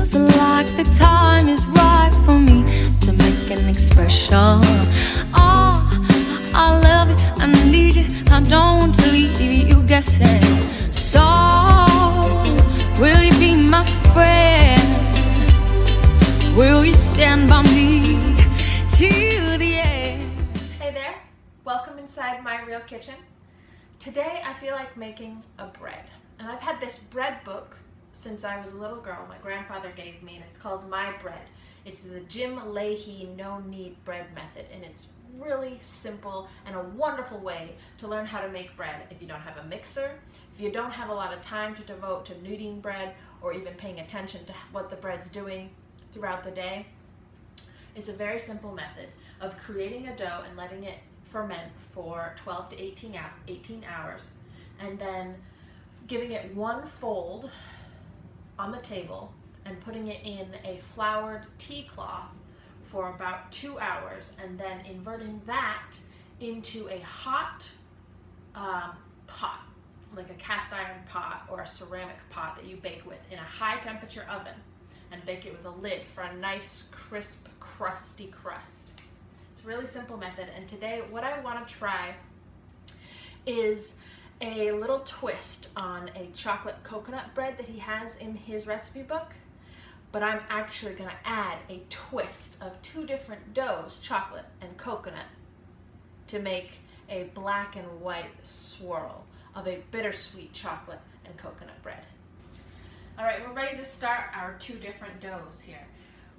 feels like the time is right for me to make an expression. Oh, I love you, I need you, I don't want to leave you guessing. So, will you be my friend? Will you stand by me till the end? Hey there, welcome inside my real kitchen. Today I feel like making a bread. And I've had this bread book since I was a little girl. My grandfather gave me, and it's called My Bread. It's the Jim Lahey no-knead bread method, and it's really simple and a wonderful way to learn how to make bread if you don't have a mixer, if you don't have a lot of time to devote to kneading bread or even paying attention to what the bread's doing throughout the day. It's a very simple method of creating a dough and letting it ferment for 12 to 18 hours, and then giving it one fold on the table and putting it in a floured tea cloth for about 2 hours, and then inverting that into a hot pot, like a cast iron pot or a ceramic pot that you bake with in a high temperature oven, and bake it with a lid for a nice crisp crusty crust. It's a really simple method, and today what I want to try is a little twist on a chocolate coconut bread that he has in his recipe book, but I'm actually going to add a twist of two different doughs, chocolate and coconut, to make a black and white swirl of a bittersweet chocolate and coconut bread. All right, we're ready to start our two different doughs here.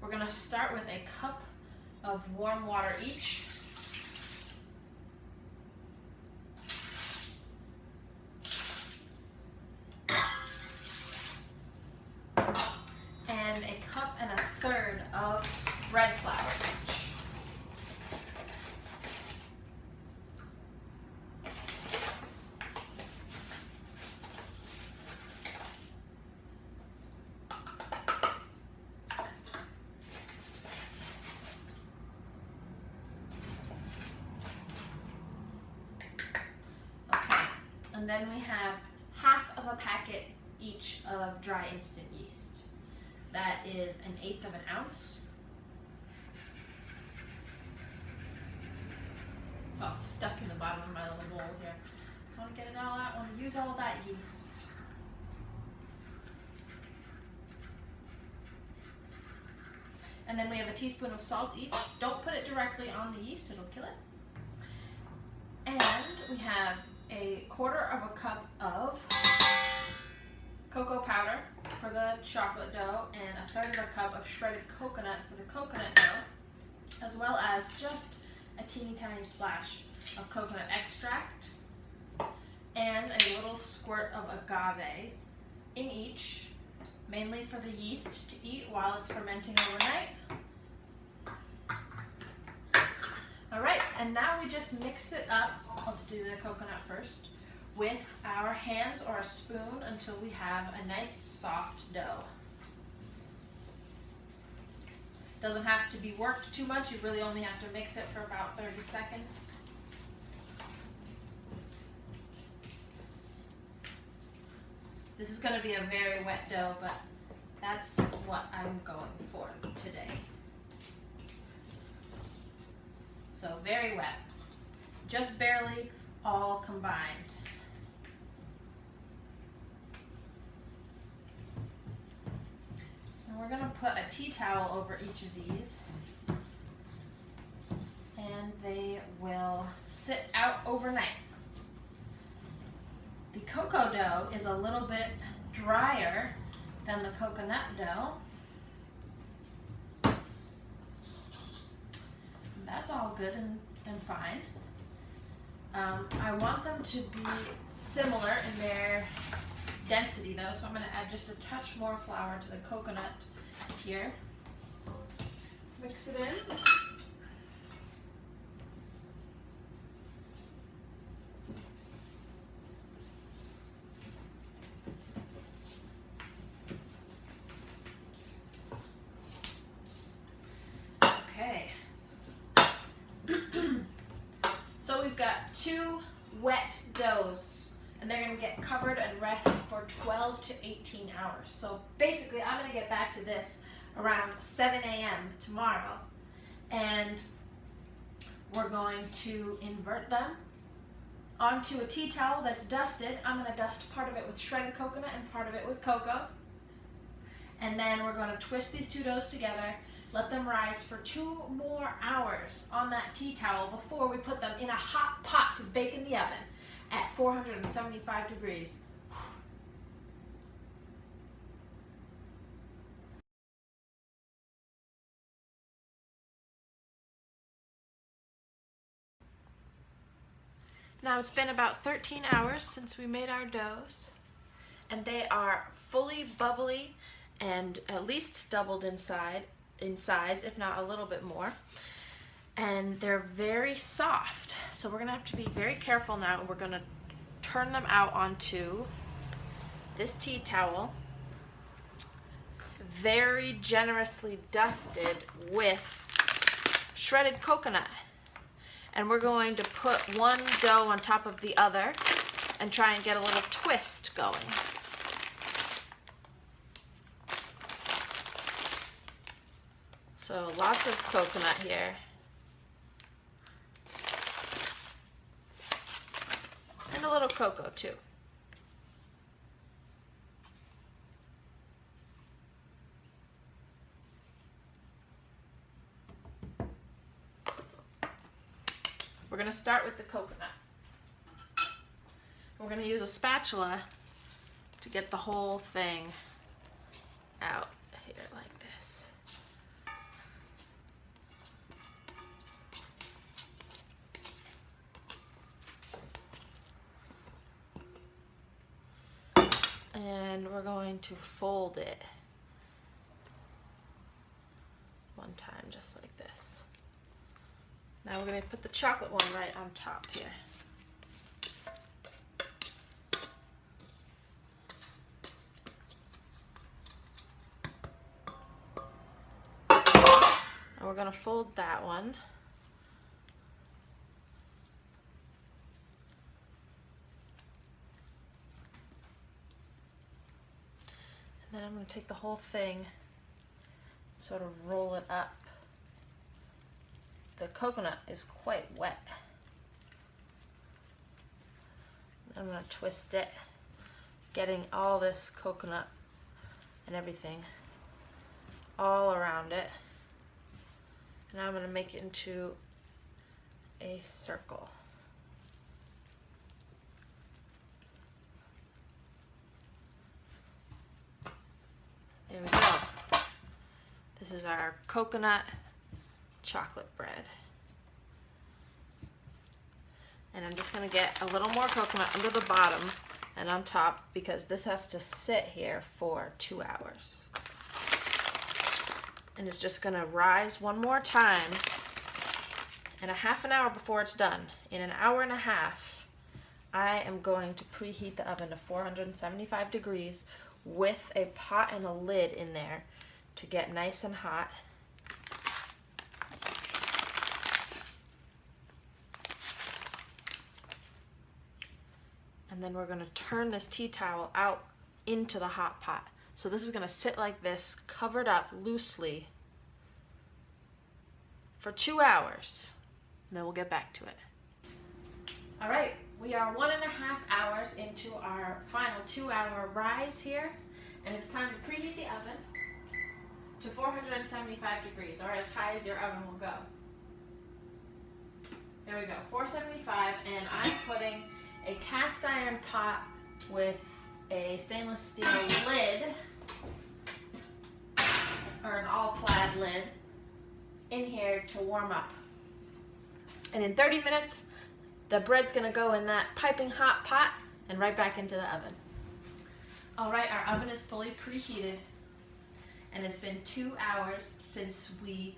We're going to start with a cup of warm water each. And a cup and a third of bread flour each. Okay, and then we have half of a packet each of dry instant yeast. That is 1/8 of an ounce. It's all stuck in the bottom of my little bowl here. I want to get it all out. I want to use all that yeast. And then we have a teaspoon of salt each. Don't put it directly on the yeast, it'll kill it. And we have 1/4 of a cup of cocoa powder for the chocolate dough, and 1/3 of a cup of shredded coconut for the coconut dough, as well as just a teeny tiny splash of coconut extract and a little squirt of agave in each, mainly for the yeast to eat while it's fermenting overnight. All right, and now we just mix it up. Let's do the coconut first, with our hands or a spoon until we have a nice soft dough. Doesn't have to be worked too much. You really only have to mix it for about 30 seconds. This is going to be a very wet dough, but that's what I'm going for today. So very wet, just barely all combined. And we're going to put a tea towel over each of these, and they will sit out overnight. The cocoa dough is a little bit drier than the coconut dough. That's all good and fine. I want them to be similar in their density though, so I'm going to add just a touch more flour to the coconut here. Mix it in. Okay. So we've got two wet doughs and they're gonna get covered and rest for 12 to 18 hours. So basically, I'm gonna get back to this around 7 a.m. tomorrow, and we're going to invert them onto a tea towel that's dusted. I'm gonna dust part of it with shredded coconut and part of it with cocoa. And then we're gonna twist these two doughs together, let them rise for 2 more hours on that tea towel before we put them in a hot pot to bake in the oven at 475 degrees. Now it's been about 13 hours since we made our doughs, and they are fully bubbly and at least doubled in size, if not a little bit more. And they're very soft. So we're gonna have to be very careful now, and we're gonna turn them out onto this tea towel, very generously dusted with shredded coconut. And we're going to put one dough on top of the other and try and get a little twist going. So lots of coconut here. And a little cocoa too. We're going to start with the coconut. We're going to use a spatula to get the whole thing out here like this. And we're going to fold it one time just like this. Now we're going to put the chocolate one right on top here. Now we're going to fold that one. And then I'm going to take the whole thing, sort of roll it up. The coconut is quite wet. I'm going to twist it, getting all this coconut and everything all around it. And now I'm going to make it into a circle. There we go. This is our coconut chocolate bread. And I'm just going to get a little more coconut under the bottom and on top, because this has to sit here for 2 hours. And it's just going to rise one more time, and a half an hour before it's done. In an hour and a half, I am going to preheat the oven to 475 degrees with a pot and a lid in there to get nice and hot. And then we're going to turn this tea towel out into the hot pot. So this is going to sit like this, covered up loosely for 2 hours. And then we'll get back to it. All right, we are 1.5 hours into our final 2-hour rise here. And it's time to preheat the oven to 475 degrees, or as high as your oven will go. There we go, 475, and I'm putting a cast iron pot with a stainless steel lid, or an all-plaid lid, in here to warm up. And in 30 minutes, the bread's gonna go in that piping hot pot and right back into the oven. All right, our oven is fully preheated, and it's been 2 hours since we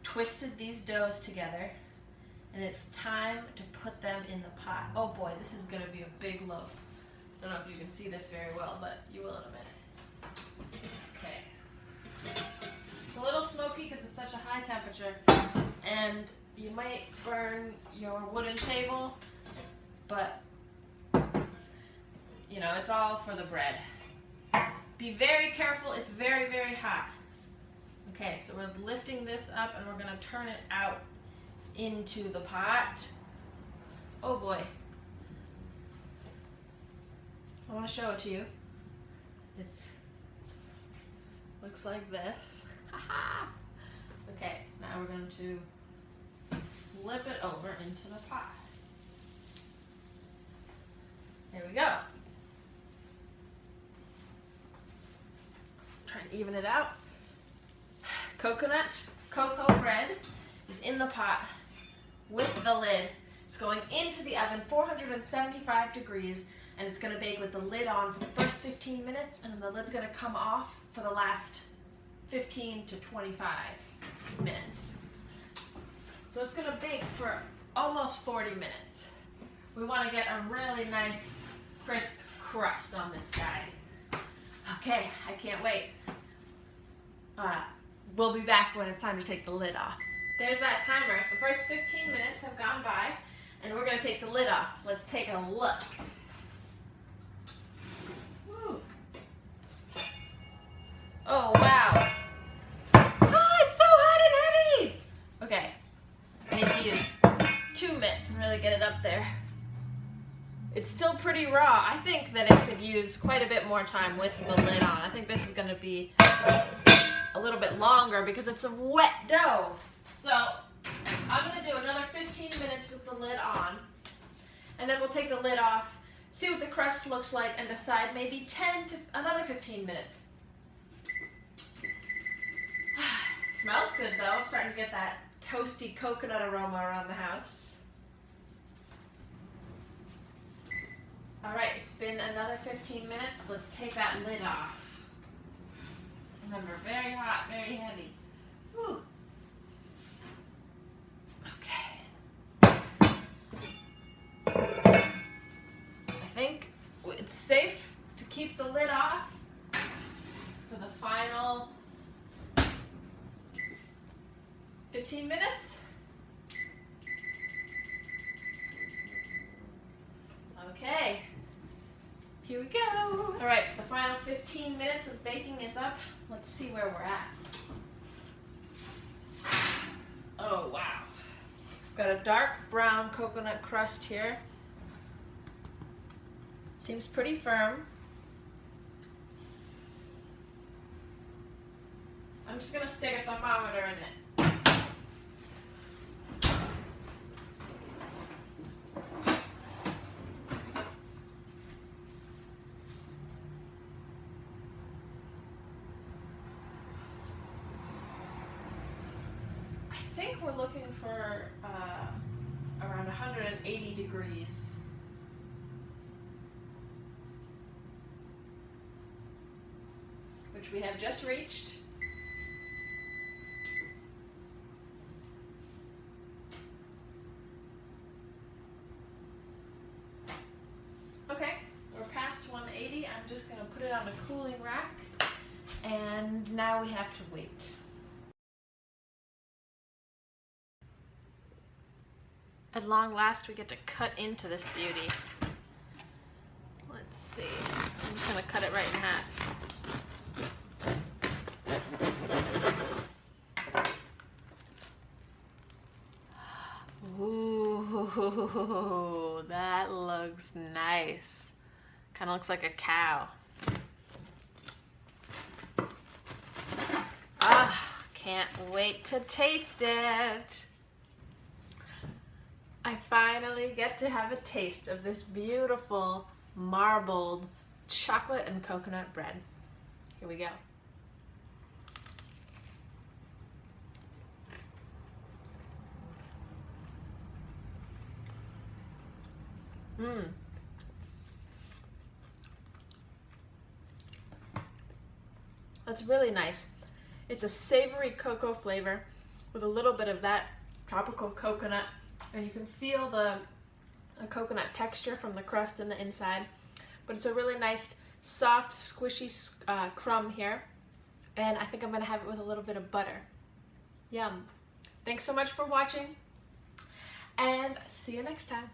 twisted these doughs together. And it's time to put them in the pot. Oh boy, this is gonna be a big loaf. I don't know if you can see this very well, but you will in a minute. Okay. It's a little smoky because it's such a high temperature, and you might burn your wooden table, but you know, it's all for the bread. Be very careful, it's very, very hot. Okay, so we're lifting this up and we're gonna turn it out into the pot. Oh boy. I wanna show it to you. It's, looks like this. Okay, now we're going to flip it over into the pot. There we go. Try and even it out. Cocoa bread is in the pot with the lid. It's going into the oven, 475 degrees, and it's going to bake with the lid on for the first 15 minutes, and then the lid's going to come off for the last 15 to 25 minutes. So it's going to bake for almost 40 minutes. We want to get a really nice crisp crust on this guy. Okay, I can't wait. We'll be back when it's time to take the lid off. There's that timer. The first 15 minutes have gone by, and we're going to take the lid off. Let's take a look. Woo. Oh, wow. Oh, it's so hot and heavy. Okay, I need to use 2 mitts and really get it up there. It's still pretty raw. I think that it could use quite a bit more time with the lid on. I think this is going to be a little bit longer because it's a wet dough. So I'm going to do another 15 minutes with the lid on, and then we'll take the lid off, see what the crust looks like, and decide maybe 10 to another 15 minutes. Smells good though. I'm starting to get that toasty coconut aroma around the house. All right, it's been another 15 minutes. Let's take that lid off. Remember, very hot, very heavy. Whew. Okay. I think it's safe to keep the lid off for the final 15 minutes. Okay. Here we go. All right, the final 15 minutes of baking is up. Let's see where we're at. Oh, wow. Got a dark brown coconut crust here. Seems pretty firm. I'm just gonna stick a thermometer in it. I think we're looking for around 180 degrees. Which we have just reached. Okay, we're past 180. I'm just going to put it on a cooling rack, and now we have to wait. At long last, we get to cut into this beauty. Let's see. I'm just going to cut it right in half. Ooh, that looks nice. Kind of looks like a cow. Ah, can't wait to taste it. I finally get to have a taste of this beautiful marbled chocolate and coconut bread. Here we go. Mmm. That's really nice. It's a savory cocoa flavor with a little bit of that tropical coconut, and you can feel the coconut texture from the crust and the inside. But it's a really nice, soft, squishy crumb here, and I think I'm gonna have it with a little bit of butter. Yum. Thanks so much for watching, and see you next time.